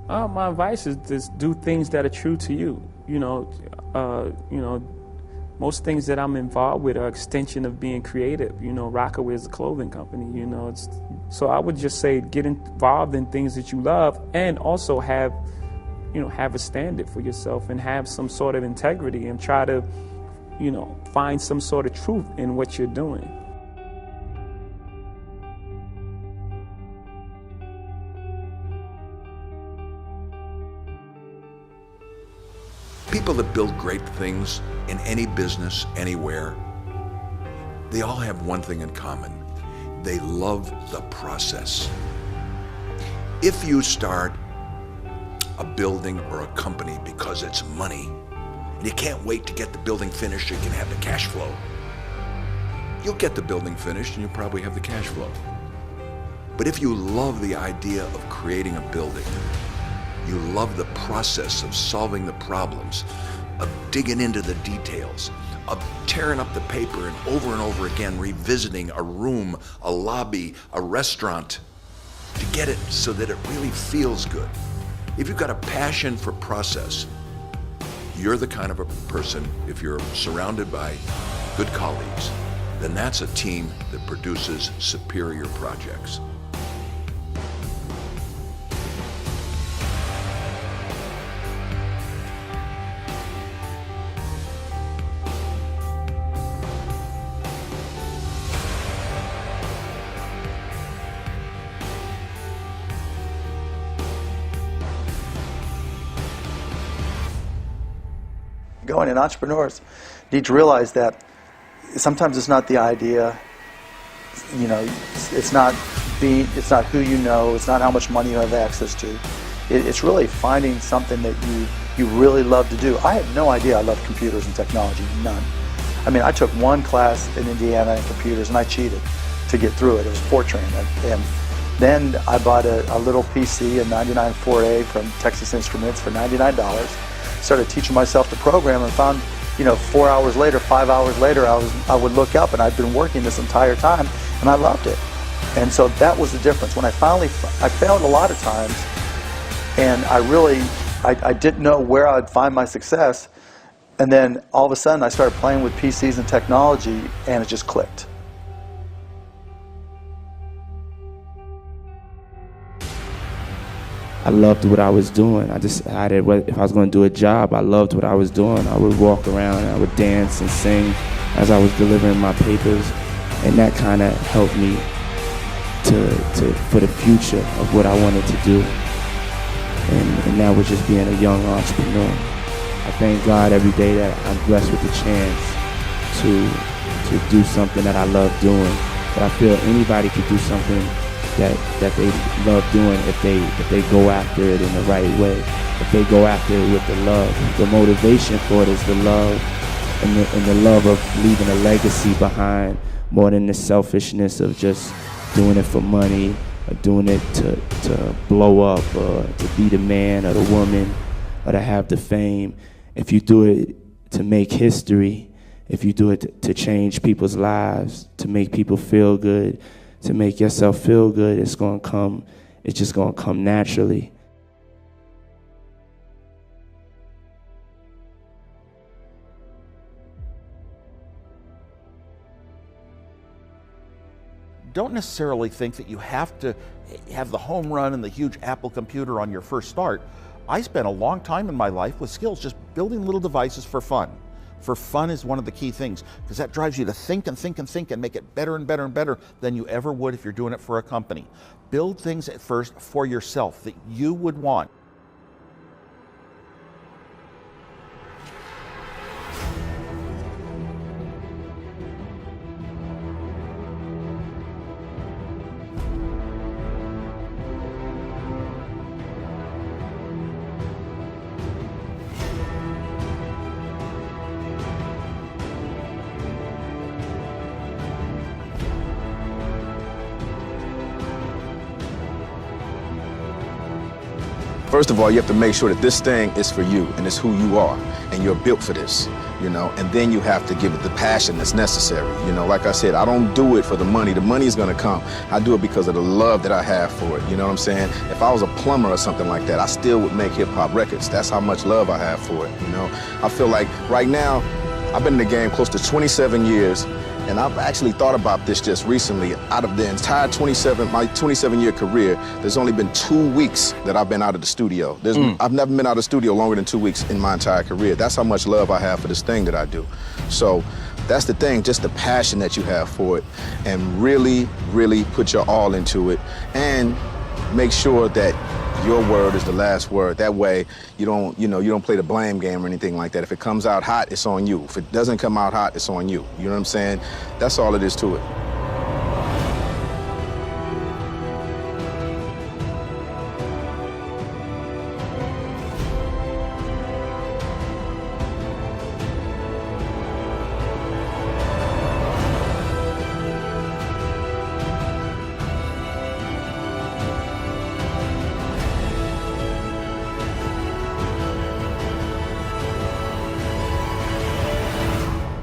My advice is just do things that are true to you. Most things that I'm involved with are extension of being creative. Rockaway is a clothing company. So I would just say get involved in things that you love, and also have a standard for yourself and have some sort of integrity, and try to, find some sort of truth in what you're doing. People that build great things in any business, anywhere, they all have one thing in common. They love the process. If you start a building or a company because it's money, and you can't wait to get the building finished so you can have the cash flow, you'll get the building finished and you'll probably have the cash flow. But if you love the idea of creating a building, you love the process of solving the problems, of digging into the details, of tearing up the paper and over again revisiting a room, a lobby, a restaurant, to get it so that it really feels good. If you've got a passion for process, you're the kind of a person, if you're surrounded by good colleagues, then that's a team that produces superior projects. Going, and entrepreneurs need to realize that sometimes it's not the idea, it's not who you know, it's not how much money you have access to. It's really finding something that you really love to do. I had no idea I loved computers and technology, none. I mean, I took one class in Indiana in computers and I cheated to get through it. It was Fortran, and then I bought a little PC, a 99 4A from Texas Instruments for $99. Started teaching myself to program, and found, 4 hours later, 5 hours later, I would look up and I'd been working this entire time, and I loved it. And so that was the difference. When I failed a lot of times, and I didn't know where I'd find my success, and then all of a sudden I started playing with PCs and technology, and it just clicked. I loved what I was doing. I decided if I was going to do a job, I loved what I was doing. I would walk around and I would dance and sing as I was delivering my papers, and that kind of helped me for the future of what I wanted to do. And that was just being a young entrepreneur. I thank God every day that I'm blessed with the chance to do something that I love doing. But I feel anybody could do something that they love doing if they go after it in the right way, if they go after it with the love. The motivation for it is the love, and the love of leaving a legacy behind, more than the selfishness of just doing it for money, or doing it to blow up, or to be the man or the woman, or to have the fame. If you do it to make history, if you do it to change people's lives, to make people feel good, to make yourself feel good, it's just gonna come naturally. Don't necessarily think that you have to have the home run and the huge Apple computer on your first start. I spent a long time in my life with skills just building little devices for fun. For fun is one of the key things, because that drives you to think and think and think and make it better and better and better than you ever would if you're doing it for a company. Build things at first for yourself that you would want. First of all, you have to make sure that this thing is for you and it's who you are and you're built for this, you know, and then you have to give it the passion that's necessary. You know, like I said, I don't do it for the money. The money is going to come. I do it because of the love that I have for it. You know what I'm saying? If I was a plumber or something like that, I still would make hip hop records. That's how much love I have for it. You know, I feel like right now, I've been in the game close to 27 years. And I've actually thought about this just recently. Out of the entire my 27-year career, there's only been 2 weeks that I've been out of the studio. I've never been out of the studio longer than 2 weeks in my entire career. That's how much love I have for this thing that I do. So that's the thing, just the passion that you have for it, and really, really put your all into it, and make sure that your word is the last word. That way, you don't play the blame game or anything like that. If it comes out hot, it's on you. If it doesn't come out hot, it's on you. You know what I'm saying? That's all it is to it.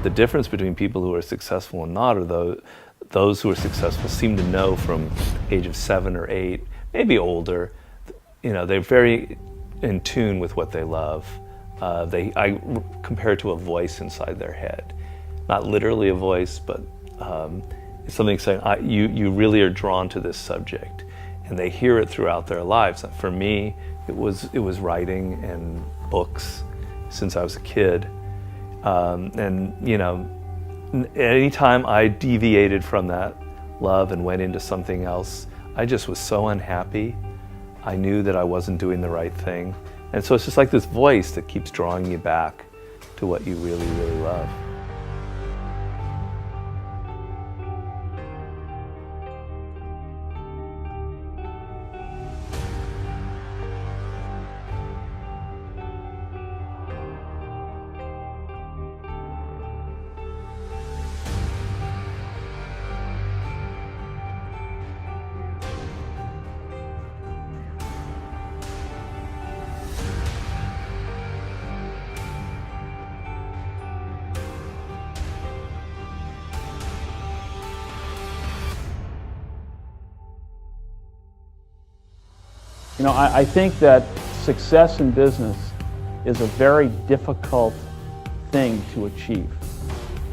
The difference between people who are successful and not are those who are successful seem to know from age of 7 or 8, maybe older, you know, they're very in tune with what they love. I compare it to a voice inside their head. Not literally a voice, but it's something saying, you really are drawn to this subject. And they hear it throughout their lives. For me, it was writing and books since I was a kid. And you know, anytime I deviated from that love and went into something else, I just was so unhappy. I knew that I wasn't doing the right thing. And so it's just like this voice that keeps drawing you back to what you really, really love. You know, I think that success in business is a very difficult thing to achieve.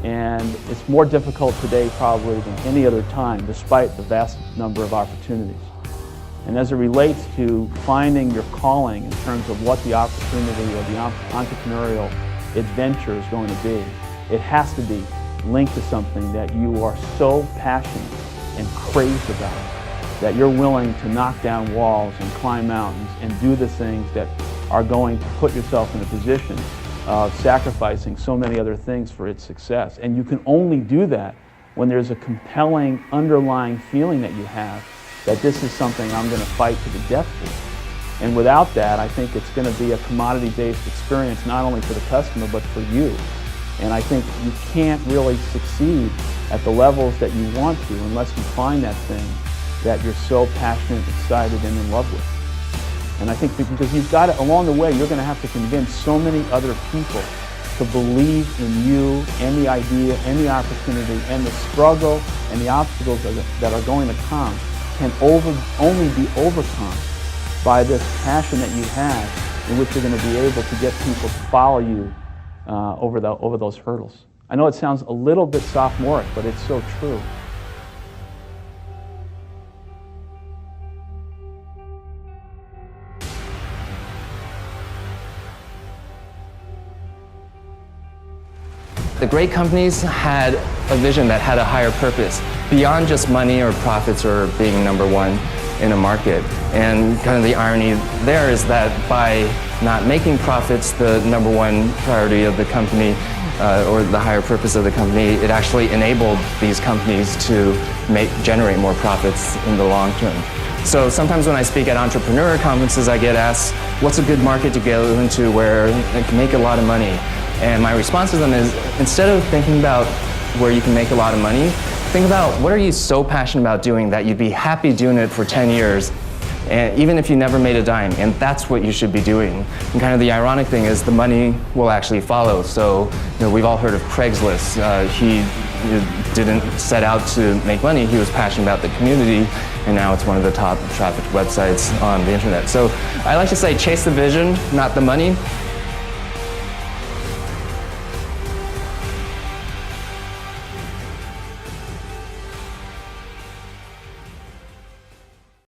And it's more difficult today probably than any other time, despite the vast number of opportunities. And as it relates to finding your calling in terms of what the opportunity or the entrepreneurial adventure is going to be, it has to be linked to something that you are so passionate and crazed about, that you're willing to knock down walls and climb mountains and do the things that are going to put yourself in a position of sacrificing so many other things for its success. And you can only do that when there's a compelling underlying feeling that you have that this is something I'm going to fight to the death for. And without that, I think it's going to be a commodity-based experience not only for the customer but for you. And I think you can't really succeed at the levels that you want to unless you find that thing that you're so passionate, excited, and in love with. And I think because you've got to, along the way, you're going to have to convince so many other people to believe in you and the idea and the opportunity, and the struggle and the obstacles that are going to come can only be overcome by this passion that you have, in which you're going to be able to get people to follow you over those hurdles. I know it sounds a little bit sophomoric, but it's so true. The great companies had a vision that had a higher purpose beyond just money or profits or being number one in a market. And kind of the irony there is that by not making profits the number one priority of the company or the higher purpose of the company, it actually enabled these companies to generate more profits in the long term. So sometimes when I speak at entrepreneur conferences, I get asked, what's a good market to go into where I can make a lot of money? And my response to them is, instead of thinking about where you can make a lot of money, think about what are you so passionate about doing that you'd be happy doing it for 10 years and even if you never made a dime, and that's what you should be doing. And kind of the ironic thing is the money will actually follow. So, we've all heard of Craigslist. He didn't set out to make money. He was passionate about the community, and now it's one of the top trafficked websites on the internet. So I like to say chase the vision, not the money.